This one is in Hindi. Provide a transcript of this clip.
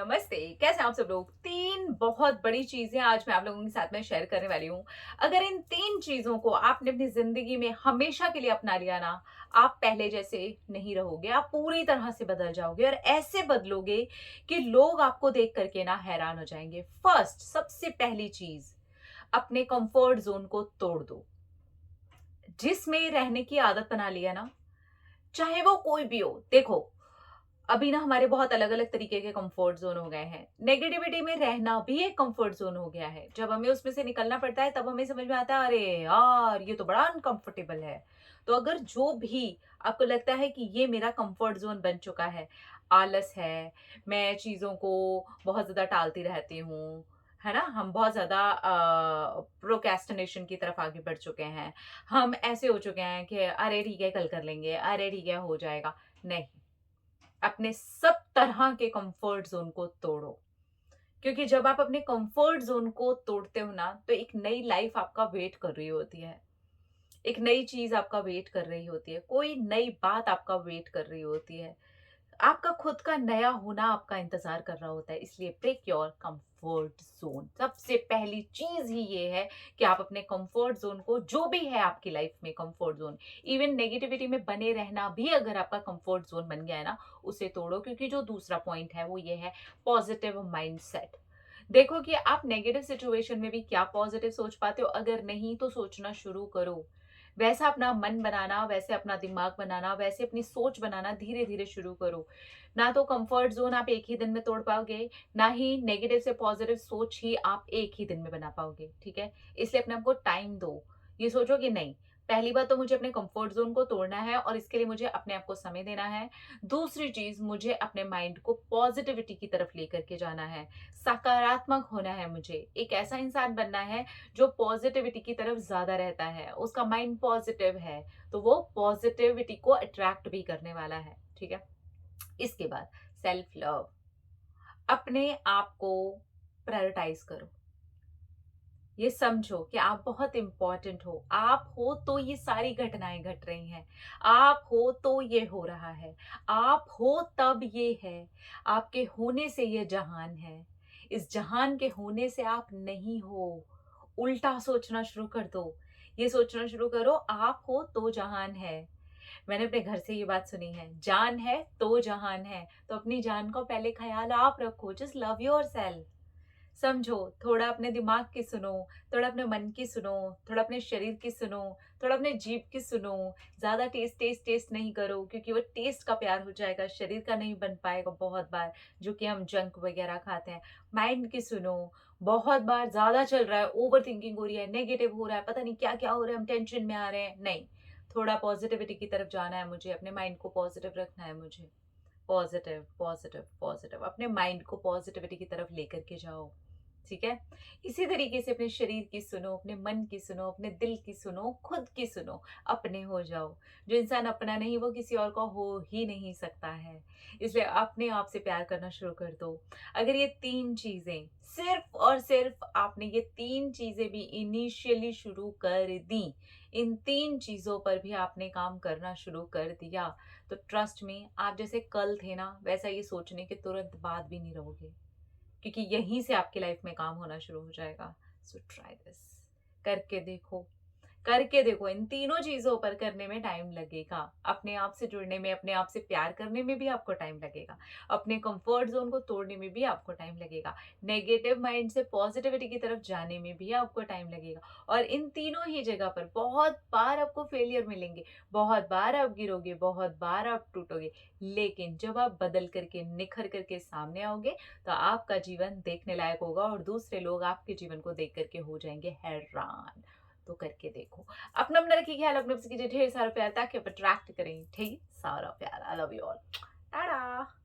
नमस्ते, कैसे हैं आप सब लोग? 3 बहुत बड़ी चीज़ें आज मैं आप लोगों के साथ में शेयर करने वाली हूँ। अगर इन 3 चीज़ों को आपने अपनी ज़िंदगी में हमेशा के लिए अपना लिया ना, आप पहले जैसे नहीं रहोगे, आप पूरी तरह से बदल जाओगे और ऐसे बदलोगे कि लोग आपको देख कर के ना हैरान हो जाएँगे। फर्स्ट सबसे पहली चीज़, अपने कम्फर्ट ज़ोन को तोड़ दो। जिसमें रहने की आदत बना ली है ना, चाहे वो कोई भी हो। देखो, अभी ना हमारे बहुत अलग-अलग तरीके के कंफर्ट ज़ोन हो गए हैं। नेगेटिविटी में रहना भी एक कंफर्ट ज़ोन हो गया है। जब हमें उसमें से निकलना पड़ता है तब हमें समझ में आता है अरे यार! ये तो बड़ा अनकंफर्टेबल है। तो अगर जो भी आपको लगता है कि ये मेरा कंफर्ट ज़ोन बन चुका है, आलस है, मैं चीज़ों को बहुत ज़्यादा टालती रहती हूँ, है ना? हम बहुत ज़्यादा प्रोक्रेस्टिनेशन की तरफ आगे बढ़ चुके हैं। हम ऐसे हो चुके हैं कि अरे ठीक है, कल कर लेंगे, अरे ठीक है, हो जाएगा। नहीं। अपने सब तरह के कंफर्ट ज़ोन को तोड़ो। क्योंकि जब आप अपने कंफर्ट ज़ोन को तोड़ते हो ना, तो एक नई लाइफ़ आपका वेट कर रही होती है। एक नई चीज़ आपका वेट कर रही होती है। कोई नई बात आपका वेट कर रही होती है। आपका खुद का नया होना आपका इंतज़ार कर रहा होता है, इसलिए ब्रेक योर कंफर्ट ज़ोन। सबसे पहली चीज़ ही ये है कि आप अपने कंफर्ट ज़ोन को जो भी है आपकी लाइफ़ में कंफर्ट ज़ोन, इवन नेगेटिविटी में बने रहना भी अगर आपका कंफर्ट ज़ोन बन गया है ना, उसे तोड़ो क्योंकि जो दूसरा पॉइंट है वो ये है पॉज़िटिव माइंडसेट। देखो कि आप नेगेटिव सिचुएशन में भी क्या पॉज़िटिव सोच पाते हो, अगर नहीं तो सोचना शुरू करो। वैसा अपना मन बनाना, वैसे अपना दिमाग बनाना, वैसे अपनी सोच बनाना धीरे-धीरे शुरू करो। ना तो कंफर्ट ज़ोन आप एक ही दिन में तोड़ पाओगे, ना ही नेगेटिव से पॉज़िटिव सोच ही आप एक ही दिन में बना पाओगे, ठीक है? इसलिए अपने आप को टाइम दो। ये सोचो कि नहीं, पहली बात तो मुझे अपने कंफर्ट ज़ोन को तोड़ना है और इसके लिए मुझे अपने आप को समय देना है। दूसरी चीज़, मुझे अपने माइंड को पॉज़िटिविटी की तरफ लेकर के जाना है। सकारात्मक होना है मुझे। एक ऐसा इंसान बनना है जो पॉजिटिविटी की तरफ ज़्यादा रहता है, उसका माइंड पॉजिटिव है, तो वो पॉजिटिविटी को अट्रैक्ट भी करने वाला है, ठीक है? इसके बाद सेल्फ लव, अपने आप को प्रायोरिटाइज़ करो। ये समझो कि आप बहुत इम्पोर्टेंट हो। आप हो तो ये सारी घटनाएँ घट रही हैं। आप हो तो ये हो रहा है। आप हो तब ये है। आपके होने से ये जहान है। इस जहान के होने से आप नहीं हो। उल्टा सोचना शुरू कर दो। ये सोचना शुरू करो आप हो तो जहान है। मैंने अपने घर से ये बात सुनी है, जान है तो जहान है। तो अपनी जान का पहले ख़्याल आप रखो। Just love yourself. समझो, थोड़ा अपने दिमाग की सुनो, थोड़ा अपने मन की सुनो, थोड़ा अपने शरीर की सुनो, थोड़ा अपने जीभ की सुनो। ज़्यादा टेस्ट टेस्ट टेस्ट नहीं करो क्योंकि वो टेस्ट का प्यार हो जाएगा, शरीर का नहीं बन पाएगा बहुत बार, जो कि हम जंक वगैरह खाते हैं। माइंड की सुनो, बहुत बार ज़्यादा चल रहा है, ओवरथिंकिंग हो रही है, नेगेटिव हो रहा है, पता नहीं क्या-क्या हो रहा है, हम टेंशन में आ रहे हैं। नहीं, थोड़ा पॉज़िटिविटी की तरफ जाना है मुझे, अपने माइंड को पॉज़िटिव रखना है मुझे। पॉज़िटिव, पॉज़िटिव, पॉज़िटिव, अपने माइंड को पॉज़िटिविटी की तरफ लेकर के जाओ। ठीक है? इसी तरीके से अपने शरीर की सुनो, अपने मन की सुनो, अपने दिल की सुनो, खुद की सुनो, अपने हो जाओ। जो इंसान अपना नहीं वो किसी और का हो ही नहीं सकता है। इसलिए अपने आप से प्यार करना शुरू कर दो। अगर ये 3 चीज़ें सिर्फ़ और सिर्फ़ आपने ये 3 चीज़ें भी इनिशियली शुरू कर दी, इन 3 चीज़ों पर भी आपने काम करना शुरू कर दिया, तो ट्रस्ट मी आप जैसे कल थे ना, वैसा ये सोचने के तुरंत बाद भी नहीं रहोगे। क्योंकि यहीं से आपकी लाइफ में काम होना शुरू हो जाएगा। सो ट्राई दिस, करके देखो। करके देखो, इन तीनों चीज़ों पर करने में टाइम लगेगा। अपने आप से जुड़ने में, अपने आप से प्यार करने में भी आपको टाइम लगेगा। अपने कंफर्ट ज़ोन को तोड़ने में भी आपको टाइम लगेगा। नेगेटिव माइंड से पॉजिटिविटी की तरफ जाने में भी आपको टाइम लगेगा। और इन तीनों ही जगह पर बहुत बार आपको फेलियर मिलेंगे, बहुत बार आप गिरोगे, बहुत बार आप टूटोगे। लेकिन जब आप बदल करके, निखर करके सामने आओगे, तो आपका जीवन देखने लायक होगा और दूसरे लोग आपके जीवन को देख कर के हो जाएँगे हैरान। तो करके देखो। अपना-अपना रखिए ख्याल, अपने-आप से कीजिए ढेर सारा प्यार ताकि आप अट्रैक्ट करें ढेर सारा प्यार। I love you all. Tata.